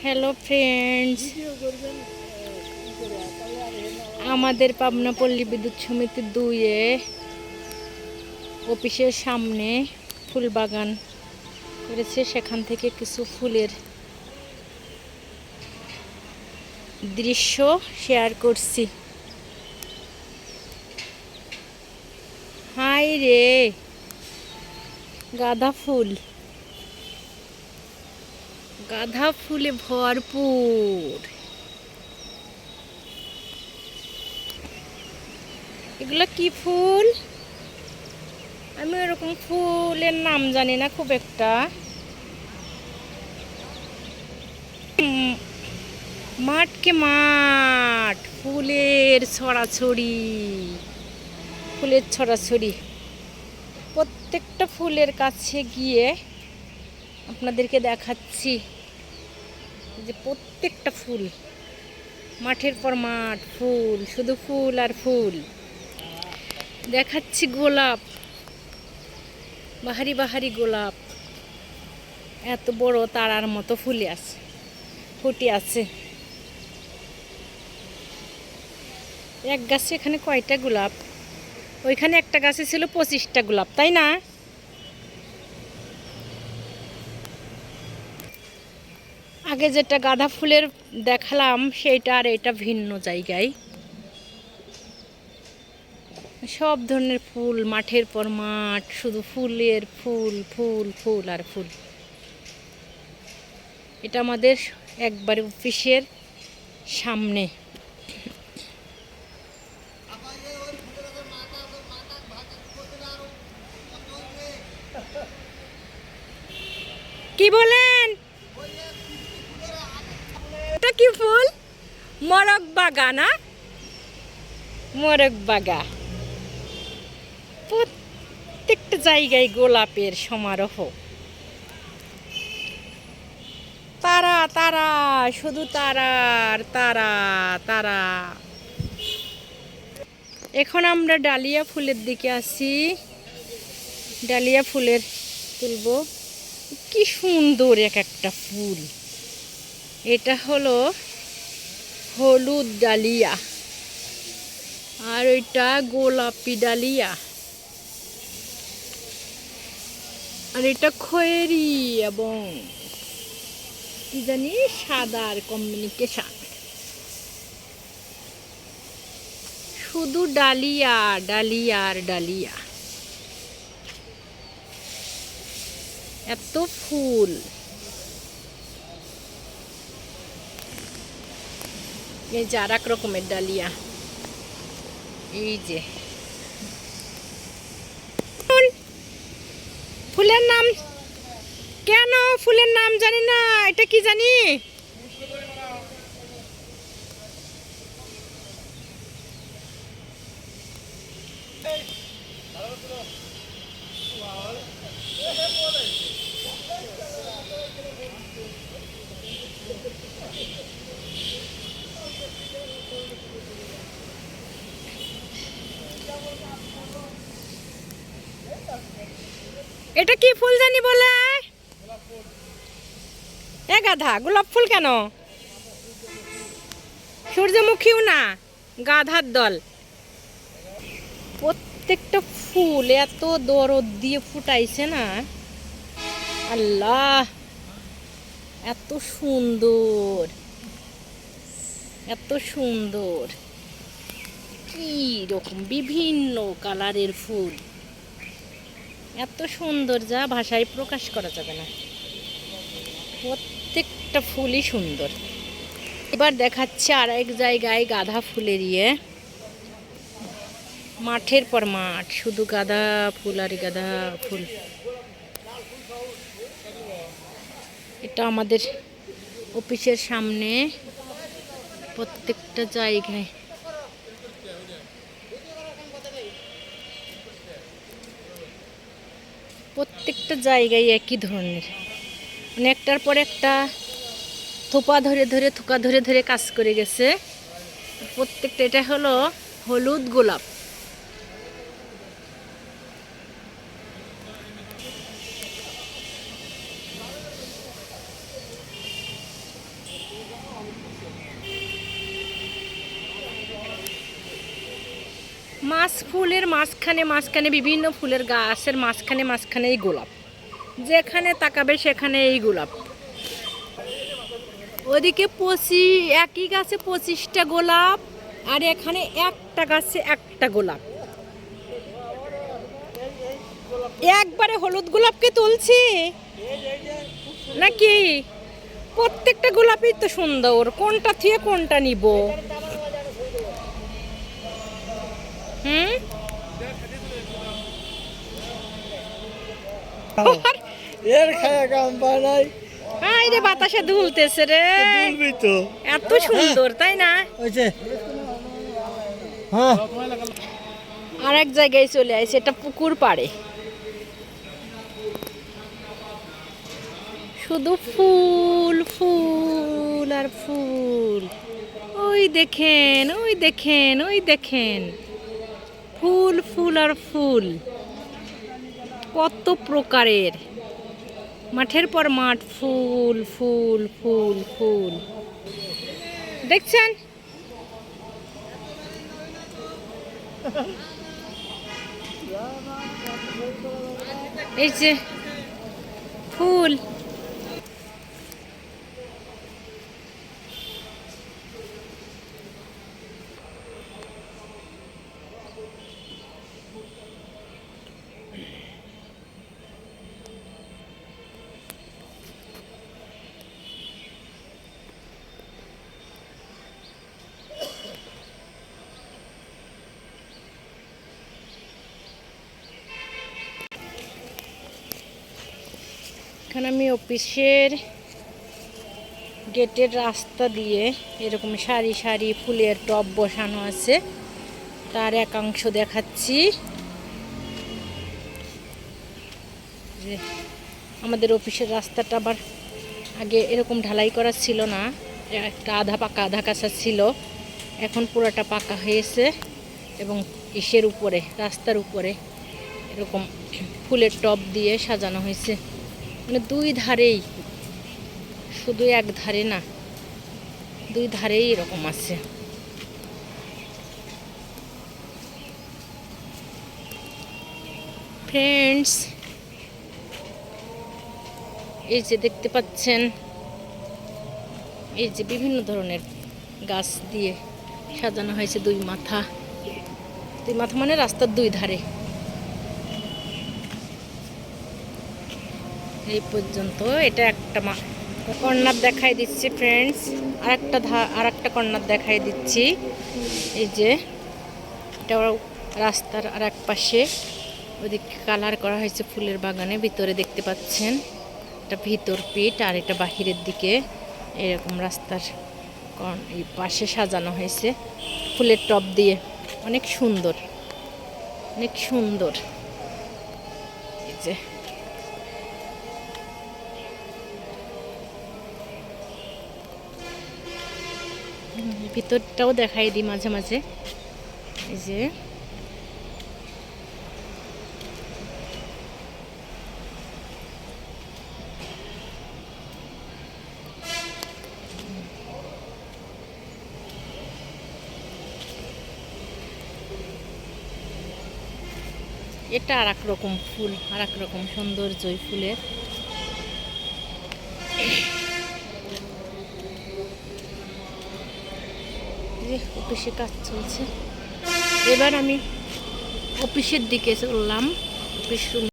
Hello friends, আমাদের পাবনা পল্লী বিদ্যুৎ সমিতি 2-এ অফিসের সামনে ফুল বাগান করেছে। সেখান থেকে কিছু ফুলের দৃশ্য শেয়ার করছি। হাই রে, গাঁদা ফুলে ভরপুর। এগুলো কি ফুল? আমি এরকম ফুলের নাম জানি না খুব একটা। মাঠকে মাঠ, ফুলের ছড়াছড়ি। প্রত্যেকটা ফুলের কাছে গিয়ে আপনাদেরকে দেখাচ্ছি যে প্রত্যেকটা ফুল, মাঠের পর মাঠ, ফুল, শুধু ফুল আর ফুল। দেখাচ্ছি গোলাপ, বাহারি গোলাপ, এত বড় তারার মতো ফুটে আছে। এক গাছে এখানে কয়টা গোলাপ? ওইখানে একটা গাছে ছিল 25টা গোলাপ, তাই না? আগে যেটা গাঁদা ফুলের দেখালাম সেইটা আর এটা ভিন্ন জায়গায়। সব ধরনের ফুল, মাঠের পর মাঠ, শুধু ফুলের ফুল আর ফুল। এটা আমাদের একবারে অফিসের সামনে। কি বলেন? এটা কি ফুল? মরকবাগা না? মরকবাগা। প্রত্যেকটা জায়গায় গোলাপের সমারোহ। তারা, শুধু তারা। এখন আমরা ডালিয়া ফুলের দিকে আসি। ডালিয়া ফুলের তুলবো। কি সুন্দর এক একটা ফুল। এটা হলো হলুদ ডালিয়া, আর ওইটা গোলাপি ডালিয়া, আর এটা খয়েরি এবং কি জানি সাদার কম্বিনেশন। শুধু ডালিয়া। এত ফুল। এই যে আর এক রকমের ডালিয়া। এই যে ফুলের নাম কেন? ফুলের নাম জানি না। এটা কি জানি? এটা কি ফুল জানি বলে? গাধা। গোলাপ ফুল কেন? সূর্যমুখীও না, গাধার দল। প্রত্যেকটা ফুল এত দরদ দিয়ে ফুটাইছে না, আল্লাহ, এত সুন্দর। কি রকম বিভিন্ন কালারের ফুল, এত সুন্দর যা ভাষায় প্রকাশ করা যাবে না। প্রত্যেকটা ফুলই সুন্দর। এবার দেখাচ্ছে আর এক জায়গায় গাঁদা ফুলের মাঠের পর মাঠ, শুধু গাঁদা ফুল আর গাঁদা ফুল। এটা আমাদের অফিসের সামনে। প্রত্যেকটা জায়গায় একই ধরনের, মানে একটার পর একটা থোকা ধরে কাজ করে গেছে প্রত্যেকটা। এটা হলো হলুদ গোলাপ। মাছ ফুলের মাঝখানে মাঝখানে বিভিন্ন ফুলের গাছের মাঝখানে মাঝখানে এই গোলাপ, যেখানে তাকাবে সেখানে এই গোলাপ। ওদিকে একই গাছে 25টা গোলাপ, আর এখানে একটা গাছে একটা গোলাপ। একবারে হলুদ গোলাপকে তুলছি নাকি? প্রত্যেকটা গোলাপই তো সুন্দর, কোনটা থেকে কোনটা নিব? হুম, রে বাতাসে দুলতেছে রে, এত সুন্দর তাই না? আর এক জায়গায় চলে আসছে, এটা পুকুর পাড়ে, শুধু ফুল ফুল আর ফুল। ওই দেখেন, ওই দেখেন, ওই দেখেন, ফুল ফুল আর ফুল, কত প্রকারের, মাঠের পর মাঠ, ফুল ফুল ফুল ফুল। দেখছেন? এই যে ফুল, এখানে আমি অফিসের গেটের রাস্তা দিয়ে এরকম সারি সারি ফুলের টব বসানো আছে, তার একাংশ দেখাচ্ছি। যে আমাদের অফিসের রাস্তাটা আবার আগে এরকম ঢালাই করা ছিল না, একটা আধা পাকা আধা কাঁচা ছিল, এখন পুরোটা পাকা হয়েছে এবং ইসের উপরে, রাস্তার উপরে এরকম ফুলের টব দিয়ে সাজানো হয়েছে। মানে দুই ধারেই, শুধু এক ধারে না, দুই ধারেই এরকম আছে। ফ্রেন্ডস, এই যে দেখতে পাচ্ছেন, এই যে বিভিন্ন ধরনের গাছ দিয়ে সাজানো হয়েছে দুই মাথা, দুই মাথা মানে রাস্তার দুই ধারে। এই পর্যন্ত এটা একটা কর্নার দেখাই দিচ্ছি ফ্রেন্ডস, আর একটা কর্নার দেখাই দিচ্ছি। এই যে এটা রাস্তার আর এক পাশে, ওদিকে কালার করা হয়েছে ফুলের বাগানে, ভিতরে দেখতে পাচ্ছেন এটা ভিতর পিঠ, আর এটা বাহিরের দিকে এরকম রাস্তার এই পাশে সাজানো হয়েছে ফুলের টব দিয়ে, অনেক সুন্দর, অনেক সুন্দর। এই যে ভিতরটাও দেখাই দিই মাঝে মাঝে। এই যে এটা আর এক রকম ফুল, আর এক রকম সৌন্দর্য ফুলের। অফিসে কাজ চলছে, এবার আমি অফিসের দিকে চললাম। অফিস